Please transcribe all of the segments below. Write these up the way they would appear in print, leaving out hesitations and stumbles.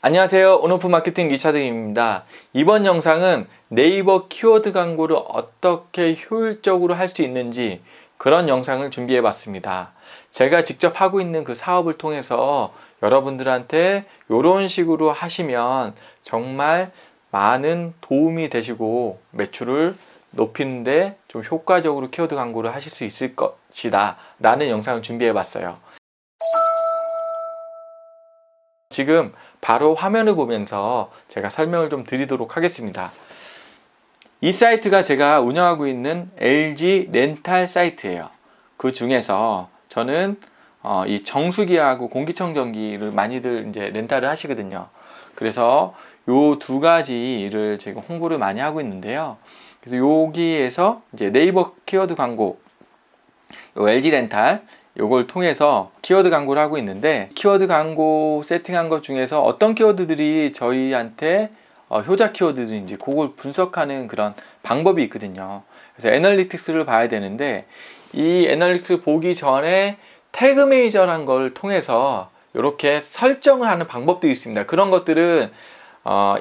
안녕하세요. 온오프 마케팅 리차드입니다. 이번 영상은 네이버 키워드 광고를 어떻게 효율적으로 할 수 있는지 그런 영상을 준비해 봤습니다. 제가 직접 하고 있는 그 사업을 통해서 여러분들한테 이런 식으로 하시면 정말 많은 도움이 되시고 매출을 높이는데 좀 효과적으로 키워드 광고를 하실 수 있을 것이다 라는 영상을 준비해 봤어요. 지금 바로 화면을 보면서 제가 설명을 좀 드리도록 하겠습니다. 이 사이트가 제가 운영하고 있는 LG 렌탈 사이트예요. 그 중에서 저는 이 정수기하고 공기청정기를 많이들 이제 렌탈을 하시거든요. 그래서 요 두 가지를 지금 홍보를 많이 하고 있는데요. 그래서 여기에서 이제 네이버 키워드 광고, 요 LG 렌탈 요걸 통해서 키워드 광고를 하고 있는데, 키워드 광고 세팅한 것 중에서 어떤 키워드들이 저희한테 효자 키워드인지 그걸 분석하는 그런 방법이 있거든요. 그래서 애널리틱스를 봐야 되는데, 이 애널리틱스 보기 전에 태그 매니저란 걸 통해서 이렇게 설정을 하는 방법도 있습니다. 그런 것들은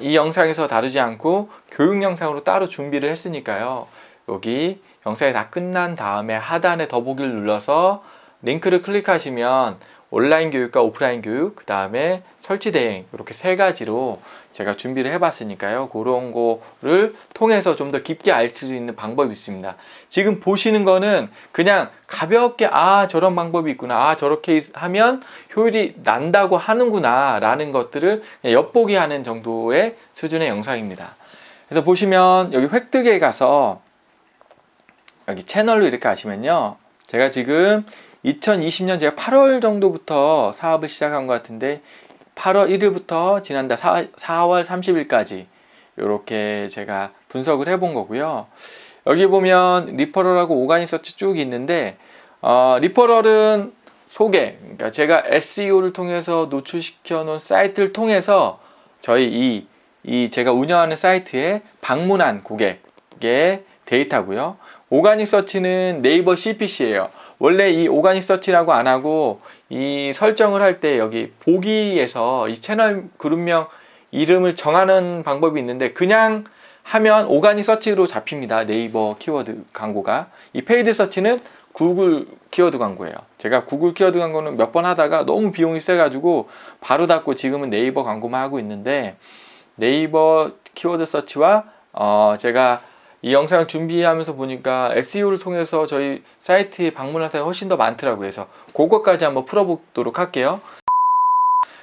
이 영상에서 다루지 않고 교육 영상으로 따로 준비를 했으니까요. 여기 영상이 다 끝난 다음에 하단에 더보기를 눌러서 링크를 클릭하시면 온라인 교육과 오프라인 교육, 그 다음에 설치 대행, 이렇게 세 가지로 제가 준비를 해봤으니까요. 그런 거를 통해서 좀 더 깊게 알 수 있는 방법이 있습니다. 지금 보시는 거는 그냥 가볍게 저런 방법이 있구나, 저렇게 하면 효율이 난다고 하는구나 라는 것들을 엿보기 하는 정도의 수준의 영상입니다. 그래서 보시면 여기 획득에 가서 여기 채널로 이렇게 하시면요, 제가 지금 2020년 제가 8월 정도부터 사업을 시작한 것 같은데 8월 1일부터 지난달 4월 30일까지 이렇게 제가 분석을 해본 거고요. 여기 보면 리퍼럴하고 오가닉 서치 쭉 있는데, 리퍼럴은 소개, 그러니까 제가 SEO를 통해서 노출시켜 놓은 사이트를 통해서 저희 이 제가 운영하는 사이트에 방문한 고객의 데이터고요. 오가닉 서치는 네이버 CPC예요. 원래 이 오가닉 서치라고 안 하고 이 설정을 할 때 여기 보기에서 이 채널 그룹명 이름을 정하는 방법이 있는데, 그냥 하면 오가닉 서치로 잡힙니다. 네이버 키워드 광고가. 이 페이드 서치는 구글 키워드 광고예요. 제가 구글 키워드 광고는 몇 번 하다가 너무 비용이 세가지고 바로 닫고 지금은 네이버 광고만 하고 있는데, 네이버 키워드 서치와 제가 이 영상을 준비하면서 보니까 SEO를 통해서 저희 사이트에 방문할 사람이 훨씬 더 많더라고요. 그래서 그것까지 한번 풀어보도록 할게요.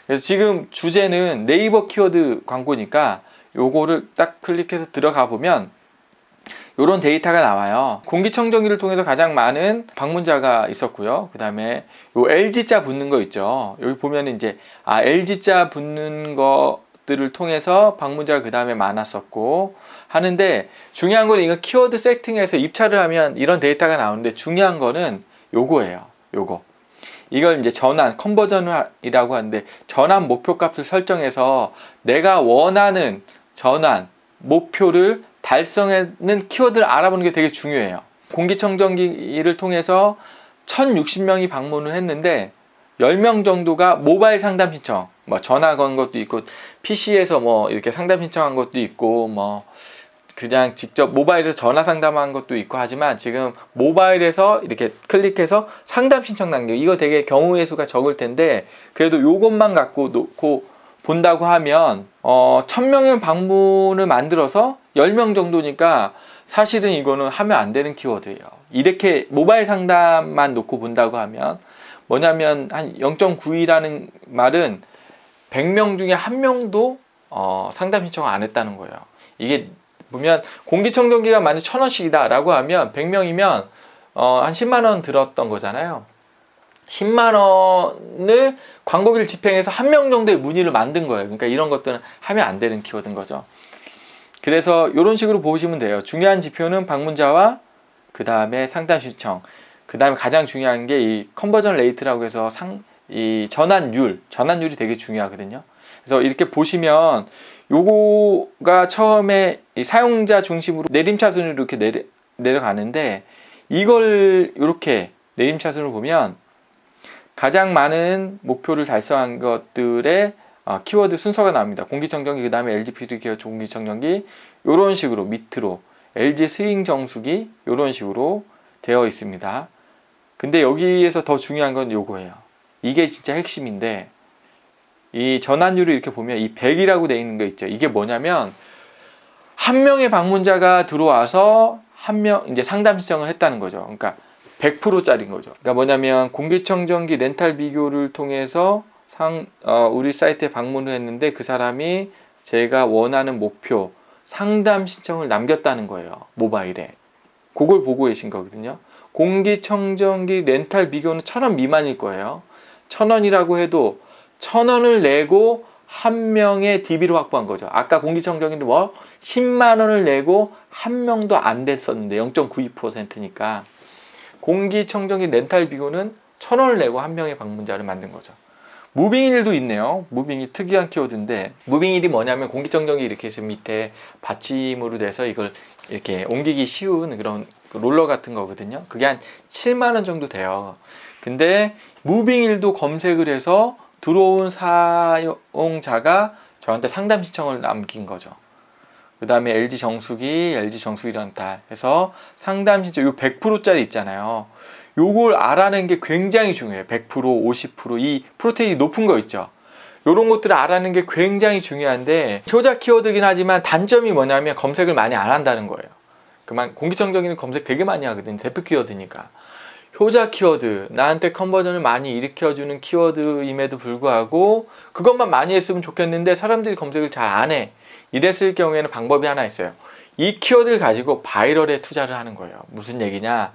그래서 지금 주제는 네이버 키워드 광고니까 요거를 딱 클릭해서 들어가 보면 요런 데이터가 나와요. 공기청정기를 통해서 가장 많은 방문자가 있었고요. 그 다음에 요 LG자 붙는 거 있죠. 여기 보면 이제 LG자 붙는 것들을 통해서 방문자가 그 다음에 많았었고 하는데, 중요한 거는 이거 키워드 세팅해서 입찰을 하면 이런 데이터가 나오는데, 중요한 거는 요거예요. 요거. 이걸 이제 전환, 컨버전이라고 하는데, 전환 목표값을 설정해서 내가 원하는 전환 목표를 달성하는 키워드를 알아보는 게 되게 중요해요. 공기청정기를 통해서 1060명이 방문을 했는데 10명 정도가 모바일 상담 신청, 뭐 전화 건 것도 있고 PC에서 뭐 이렇게 상담 신청한 것도 있고 뭐 그냥 직접 모바일에서 전화 상담한 것도 있고 하지만, 지금 모바일에서 이렇게 클릭해서 상담 신청 단계, 이거 되게 경우의 수가 적을 텐데 그래도 요것만 갖고 놓고 본다고 하면 1000명의 방문을 만들어서 10명 정도니까 사실은 이거는 하면 안 되는 키워드예요. 이렇게 모바일 상담만 놓고 본다고 하면 뭐냐면 한 0.92라는 말은 100명 중에 1명도 상담 신청을 안 했다는 거예요. 이게 보면 공기청정기가 만약 1000원씩이다 라고 하면 100명이면 한 10만원 들었던 거잖아요. 10만원을 광고비를 집행해서 1명 정도의 문의를 만든 거예요. 그러니까 이런 것들은 하면 안 되는 키워드인 거죠. 그래서 이런 식으로 보시면 돼요. 중요한 지표는 방문자와 그 다음에 상담 신청, 그 다음에 가장 중요한 게 이 컨버전 레이트라고 해서 이 전환율이 되게 중요하거든요. 그래서 이렇게 보시면 요거가 처음에 이 사용자 중심으로 내림차순으로 이렇게 내려가는데, 이걸 이렇게 내림차순으로 보면 가장 많은 목표를 달성한 것들의 키워드 순서가 나옵니다. 공기청정기, 그 다음에 LG 퓨리케어 공기청정기, 요런 식으로 밑으로 LG 스윙 정수기 요런 식으로 되어 있습니다. 근데 여기에서 더 중요한 건 요거예요. 이게 진짜 핵심인데, 이 전환율을 이렇게 보면 이 100이라고 되어 있는 거 있죠. 이게 뭐냐면 한 명의 방문자가 들어와서 한 명 이제 상담 신청을 했다는 거죠. 그러니까 100%짜리인 거죠. 그러니까 뭐냐면 공기청정기 렌탈 비교를 통해서 우리 사이트에 방문을 했는데 그 사람이 제가 원하는 목표 상담 신청을 남겼다는 거예요. 모바일에. 그걸 보고 계신 거거든요. 공기청정기 렌탈 비교는 1,000원 미만일 거예요. 1,000원이라고 해도 1,000원을 내고 한 명의 DB로 확보한 거죠. 아까 공기청정기는 뭐 10만 원을 내고 한 명도 안 됐었는데 0.92%니까 공기청정기 렌탈 비교는 1,000원을 내고 한 명의 방문자를 만든 거죠. 무빙일도 있네요. 무빙일 특이한 키워드인데, 무빙일이 뭐냐면 공기청정기 이렇게 해서 밑에 받침으로 돼서 이걸 이렇게 옮기기 쉬운 그런 롤러 같은 거거든요. 그게 한 7만 원 정도 돼요. 근데 무빙일도 검색을 해서 들어온 사용자가 저한테 상담 신청을 남긴 거죠. 그 다음에 LG 정수기 렌탈 해서 상담 신청, 요 100%짜리 있잖아요. 요걸 알아내는 게 굉장히 중요해요. 100%, 50%, 이 프로테인이 높은 거 있죠. 요런 것들을 알아내는 게 굉장히 중요한데, 효자 키워드긴 하지만 단점이 뭐냐면 검색을 많이 안 한다는 거예요. 그만 공기청정기는 검색 되게 많이 하거든요. 대표 키워드니까. 효자 키워드, 나한테 컨버전을 많이 일으켜주는 키워드임에도 불구하고 그것만 많이 했으면 좋겠는데 사람들이 검색을 잘 안 해. 이랬을 경우에는 방법이 하나 있어요. 이 키워드를 가지고 바이럴에 투자를 하는 거예요. 무슨 얘기냐?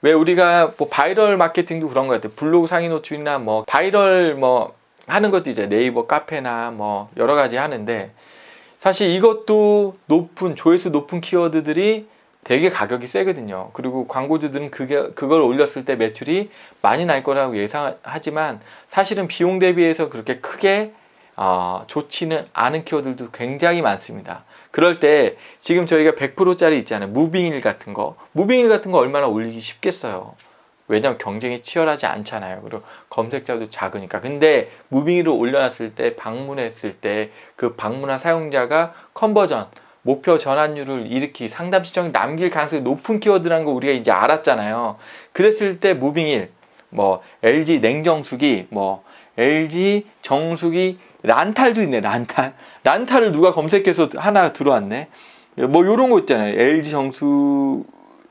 왜 우리가 뭐 바이럴 마케팅도 그런 것 같아요. 블로그 상위 노출이나 뭐 바이럴 뭐 하는 것도 이제 네이버 카페나 뭐 여러 가지 하는데, 사실 이것도 조회수 높은 키워드들이 되게 가격이 세거든요. 그리고 광고주들은 그걸 올렸을 때 매출이 많이 날 거라고 예상하지만 사실은 비용 대비해서 그렇게 크게 좋지는 않은 키워드들도 굉장히 많습니다. 그럴 때 지금 저희가 100%짜리 있잖아요. 무빙일 같은 거 얼마나 올리기 쉽겠어요. 왜냐하면 경쟁이 치열하지 않잖아요. 그리고 검색자도 작으니까. 근데 무빙일을 올려놨을 때, 방문했을 때 그 방문한 사용자가 컨버전, 목표 전환율을 일으키 상담 신청이 남길 가능성이 높은 키워드라는 거 우리가 이제 알았잖아요. 그랬을 때 무빙일, 뭐 LG 냉정수기, 뭐 LG 정수기 란탈도 있네. 란탈을 누가 검색해서 하나 들어왔네. 뭐 요런 거 있잖아요.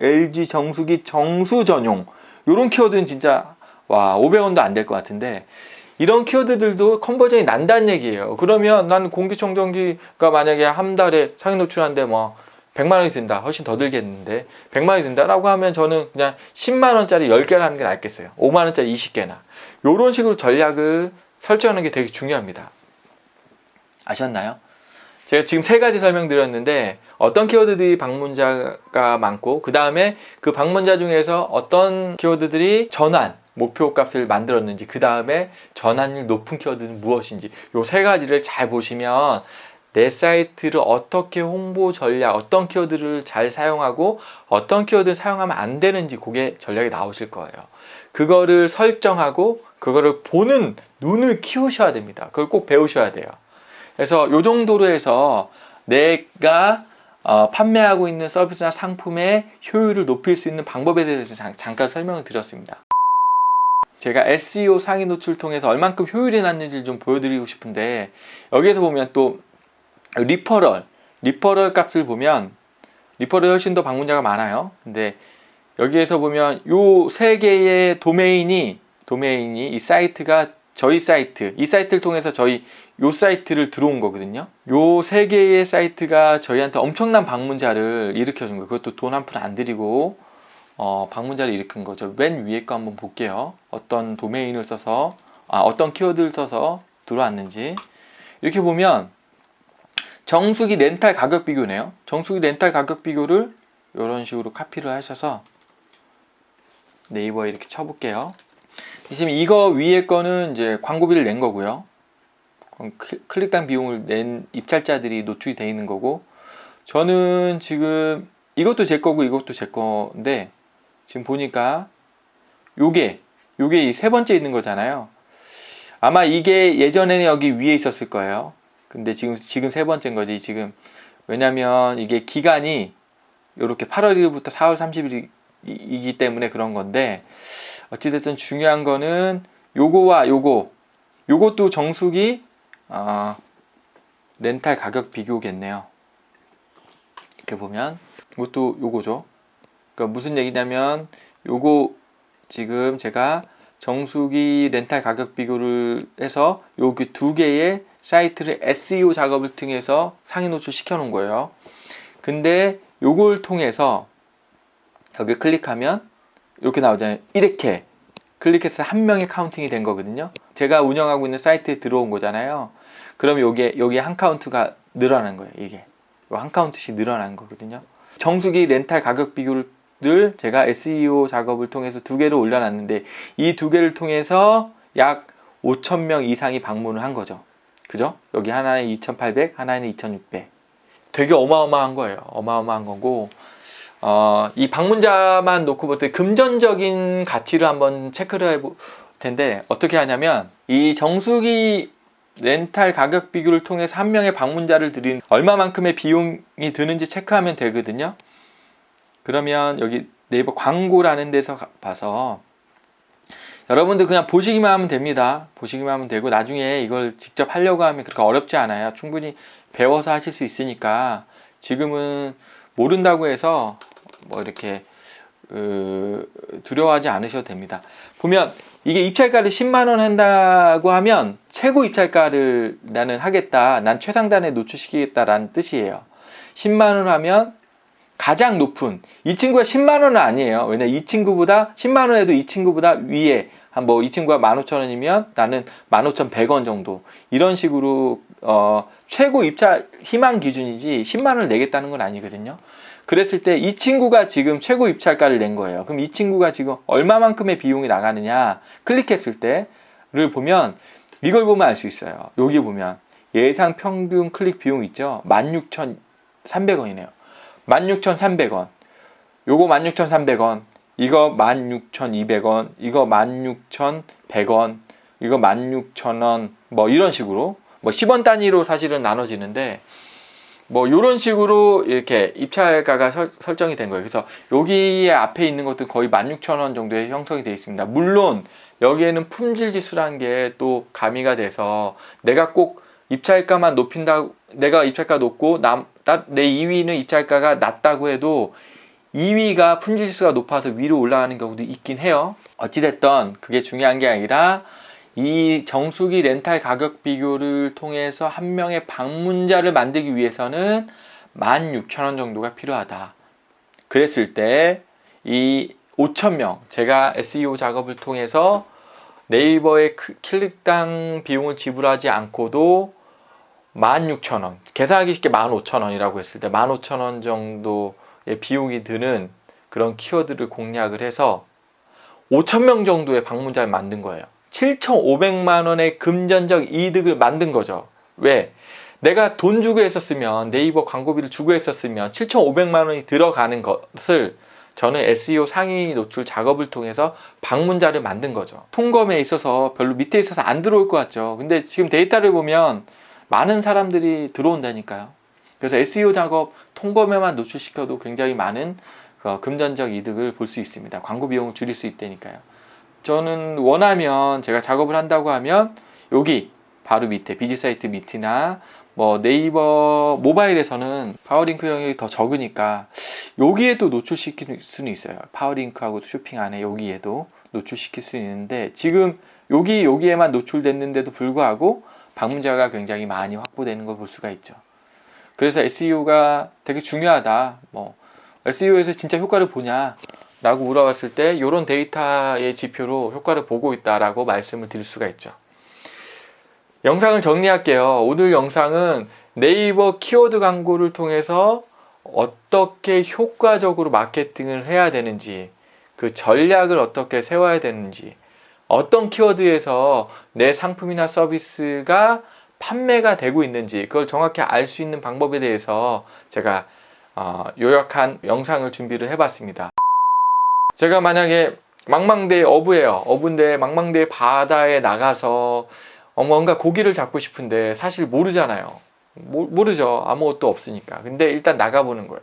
LG 정수기 정수 전용, 요런 키워드는 진짜 500원도 안 될 것 같은데, 이런 키워드들도 컨버전이 난다는 얘기예요. 그러면 난 공기청정기가 만약에 한 달에 상위 노출하는데 뭐 100만 원이 든다. 훨씬 더 들겠는데 100만 원이 든다라고 하면 저는 그냥 10만 원짜리 10개를 하는 게 낫겠어요. 5만 원짜리 20개나. 요런 식으로 전략을 설정하는 게 되게 중요합니다. 아셨나요? 제가 지금 3가지 설명드렸는데, 어떤 키워드들이 방문자가 많고, 그 다음에 그 방문자 중에서 어떤 키워드들이 목표 값을 만들었는지, 그 다음에 전환율 높은 키워드는 무엇인지, 요 3가지를 잘 보시면 내 사이트를 어떻게 홍보 전략, 어떤 키워드를 잘 사용하고 어떤 키워드를 사용하면 안 되는지, 그게 전략이 나오실 거예요. 그거를 설정하고 그거를 보는 눈을 키우셔야 됩니다. 그걸 꼭 배우셔야 돼요. 그래서 요 정도로 해서 내가 판매하고 있는 서비스나 상품의 효율을 높일 수 있는 방법에 대해서 잠깐 설명을 드렸습니다. 제가 SEO 상위 노출 통해서 얼만큼 효율이 났는지 좀 보여드리고 싶은데, 여기에서 보면 또 리퍼럴 값을 보면 리퍼럴 훨씬 더 방문자가 많아요. 근데 여기에서 보면 요 3개의 도메인이 이 사이트가 저희 사이트, 이 사이트를 통해서 요 사이트를 들어온 거거든요. 요 3개의 사이트가 저희한테 엄청난 방문자를 일으켜준 거예요. 그것도 돈 한 푼 안 들이고 방문자를 일으킨 거죠. 맨 위에 거 한번 볼게요. 어떤 도메인을 써서 어떤 키워드를 써서 들어왔는지. 이렇게 보면 정수기 렌탈 가격 비교네요. 정수기 렌탈 가격 비교를 이런 식으로 카피를 하셔서 네이버에 이렇게 쳐볼게요. 지금 이거 위에 거는 이제 광고비를 낸 거고요. 클릭당 비용을 낸 입찰자들이 노출이 되어 있는 거고, 저는 지금 이것도 제 거고 이것도 제 건데, 지금 보니까 요게 이 3번째 있는 거잖아요. 아마 이게 예전에는 여기 위에 있었을 거예요. 근데 지금 세 번째인 거지, 지금. 왜냐면 이게 기간이 이렇게 8월 1일부터 4월 30일이기 때문에 그런 건데, 어찌됐든 중요한 거는 요거와 요것도 정수기, 렌탈 가격 비교겠네요. 이렇게 보면, 이것도 요거죠. 그러니까 무슨 얘기냐면, 요거 지금 제가 정수기 렌탈 가격 비교를 해서 여기 두 개의 사이트를 SEO 작업을 통해서 상위 노출 시켜 놓은 거예요. 근데 요걸 통해서 여기 클릭하면 이렇게 나오잖아요. 이렇게 클릭해서 한 명의 카운팅이 된 거거든요. 제가 운영하고 있는 사이트에 들어온 거잖아요. 그럼 여기에 한 카운트가 늘어난 거예요. 이게 한 카운트씩 늘어난 거거든요. 정수기 렌탈 가격 비교를 제가 SEO 작업을 통해서 두 개를 올려놨는데, 이 두 개를 통해서 약 5,000명 이상이 방문을 한 거죠. 그죠? 여기 하나에 2,800, 하나에는 2,600. 되게 어마어마한 거예요. 어마어마한 거고, 이 방문자만 놓고 볼 때 금전적인 가치를 한번 체크를 해볼 텐데, 어떻게 하냐면, 이 정수기 렌탈 가격 비교를 통해서 한 명의 방문자를 들인 얼마만큼의 비용이 드는지 체크하면 되거든요. 그러면 여기 네이버 광고라는 데서 봐서 여러분들 그냥 보시기만 하면 됩니다. 보시기만 하면 되고, 나중에 이걸 직접 하려고 하면 그렇게 어렵지 않아요. 충분히 배워서 하실 수 있으니까, 지금은 모른다고 해서 뭐 이렇게 두려워하지 않으셔도 됩니다. 보면 이게 입찰가를 10만원 한다고 하면 최고 입찰가를 나는 하겠다, 난 최상단에 노출시키겠다라는 뜻이에요. 10만원 하면 가장 높은, 이 친구가 10만원은 아니에요. 왜냐, 이 친구보다 10만원에도 이 친구보다 위에, 뭐 이 친구가 15,000원이면 나는 15,100원 정도, 이런 식으로 최고 입찰 희망 기준이지 10만원을 내겠다는 건 아니거든요. 그랬을 때 이 친구가 지금 최고 입찰가를 낸 거예요. 그럼 이 친구가 지금 얼마만큼의 비용이 나가느냐 클릭했을 때를 보면, 이걸 보면 알 수 있어요. 여기 보면 예상 평균 클릭 비용 있죠. 16,300원이네요 16,300원, 요거 16,300원, 이거 16,200원, 이거 16,100원, 이거 16,000원, 뭐 이런 식으로, 뭐 10원 단위로 사실은 나눠지는데, 뭐 이런 식으로 이렇게 입찰가가 설정이 된 거예요. 그래서 여기에 앞에 있는 것도 거의 16,000원 정도에 형성이 되어 있습니다. 물론 여기에는 품질 지수라는 게 또 가미가 돼서, 내가 꼭 입찰가만 높인다고, 내가 입찰가 높고 내 2위는 입찰가가 낮다고 해도 2위가 품질 지수가 높아서 위로 올라가는 경우도 있긴 해요. 어찌됐든 그게 중요한 게 아니라, 이 정수기 렌탈 가격 비교를 통해서 한 명의 방문자를 만들기 위해서는 16,000원 정도가 필요하다. 그랬을 때 이 5,000명, 제가 SEO 작업을 통해서 네이버의 클릭당 비용을 지불하지 않고도 16,000원, 계산하기 쉽게 15,000원이라고 했을 때 15,000원 정도의 비용이 드는 그런 키워드를 공략을 해서 5,000명 정도의 방문자를 만든 거예요. 7,500만 원의 금전적 이득을 만든 거죠. 왜? 내가 돈 주고 했었으면, 네이버 광고비를 주고 했었으면 7,500만 원이 들어가는 것을 저는 SEO 상위 노출 작업을 통해서 방문자를 만든 거죠. 통검에 있어서 별로 밑에 있어서 안 들어올 것 같죠. 근데 지금 데이터를 보면 많은 사람들이 들어온다니까요. 그래서 SEO 작업 통검에만 노출시켜도 굉장히 많은 금전적 이득을 볼 수 있습니다. 광고 비용을 줄일 수 있다니까요. 저는 원하면, 제가 작업을 한다고 하면 여기 바로 밑에 비즈사이트 밑이나 뭐 네이버 모바일에서는 파워링크 영역이 더 적으니까 여기에도 노출시킬 수는 있어요. 파워링크하고 쇼핑 안에 여기에도 노출시킬 수 있는데, 지금 여기에만 노출됐는데도 불구하고 방문자가 굉장히 많이 확보되는 걸 볼 수가 있죠. 그래서 SEO가 되게 중요하다. 뭐 SEO에서 진짜 효과를 보냐 라고 물어봤을 때 이런 데이터의 지표로 효과를 보고 있다라고 말씀을 드릴 수가 있죠. 영상을 정리할게요. 오늘 영상은 네이버 키워드 광고를 통해서 어떻게 효과적으로 마케팅을 해야 되는지, 그 전략을 어떻게 세워야 되는지, 어떤 키워드에서 내 상품이나 서비스가 판매가 되고 있는지 그걸 정확히 알 수 있는 방법에 대해서 제가 요약한 영상을 준비를 해봤습니다. 제가 만약에 망망대해 어부인데 망망대해 바다에 나가서 뭔가 고기를 잡고 싶은데 사실 모르잖아요. 모르죠. 아무것도 없으니까. 근데 일단 나가보는 거예요.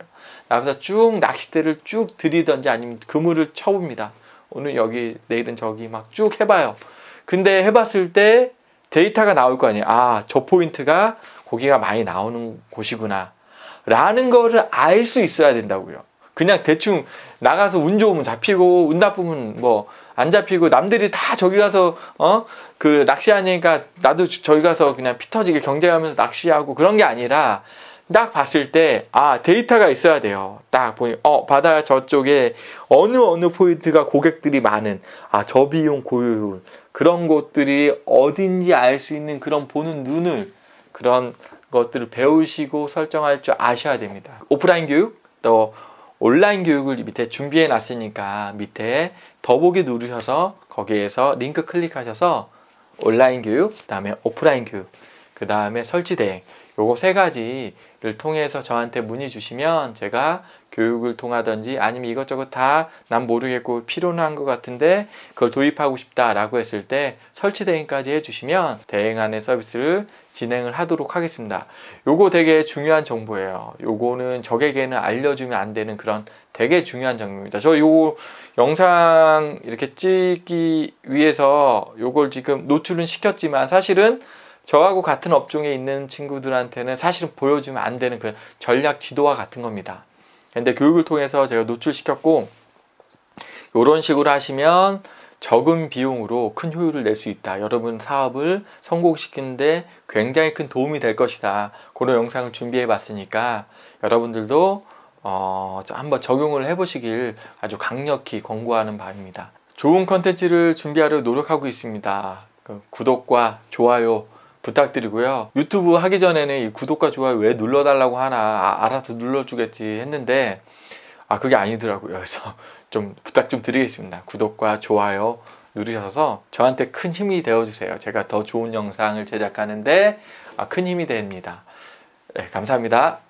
나가서 쭉 낚싯대를 쭉 들이던지 아니면 그물을 쳐봅니다. 오늘 여기, 내일은 저기 막 쭉 해봐요. 근데 해봤을 때 데이터가 나올 거 아니에요. 아, 저 포인트가 고기가 많이 나오는 곳이구나. 라는 거를 알 수 있어야 된다고요. 그냥 대충 나가서 운 좋으면 잡히고 운 나쁘면 뭐 안 잡히고 남들이 다 저기 가서 그 낚시하니까 나도 저기 가서 그냥 피 터지게 경쟁하면서 낚시하고 그런 게 아니라 딱 봤을 때 데이터가 있어야 돼요. 딱 보니 바다 저쪽에 어느 포인트가 고객들이 많은 저비용 고효율 그런 곳들이 어딘지 알 수 있는 그런 보는 눈을 그런 것들을 배우시고 설정할 줄 아셔야 됩니다. 오프라인 교육 또 온라인 교육을 밑에 준비해 놨으니까 밑에 더보기 누르셔서 거기에서 링크 클릭하셔서 온라인 교육, 그 다음에 오프라인 교육, 그 다음에 설치 대행 요거 세 가지를 통해서 저한테 문의 주시면 제가 교육을 통하든지 아니면 이것저것 다 난 모르겠고 필요는 한 것 같은데 그걸 도입하고 싶다 라고 했을 때 설치 대행까지 해주시면 대행하는 서비스를 진행을 하도록 하겠습니다. 요거 되게 중요한 정보예요. 요거는 적에게는 알려주면 안 되는 그런 되게 중요한 정보입니다. 저 요거 영상 이렇게 찍기 위해서 요걸 지금 노출은 시켰지만 사실은 저하고 같은 업종에 있는 친구들한테는 사실은 보여주면 안 되는 그 전략 지도와 같은 겁니다. 근데 교육을 통해서 제가 노출시켰고 이런 식으로 하시면 적은 비용으로 큰 효율을 낼 수 있다. 여러분 사업을 성공시키는데 굉장히 큰 도움이 될 것이다. 그런 영상을 준비해 봤으니까 여러분들도 한번 적용을 해보시길 아주 강력히 권고하는 바입니다. 좋은 컨텐츠를 준비하려 노력하고 있습니다. 구독과 좋아요 부탁드리고요. 유튜브 하기 전에는 이 구독과 좋아요 왜 눌러달라고 하나 알아서 눌러주겠지 했는데 그게 아니더라고요. 그래서 좀 부탁 좀 드리겠습니다. 구독과 좋아요 누르셔서 저한테 큰 힘이 되어주세요. 제가 더 좋은 영상을 제작하는데 큰 힘이 됩니다. 네, 감사합니다.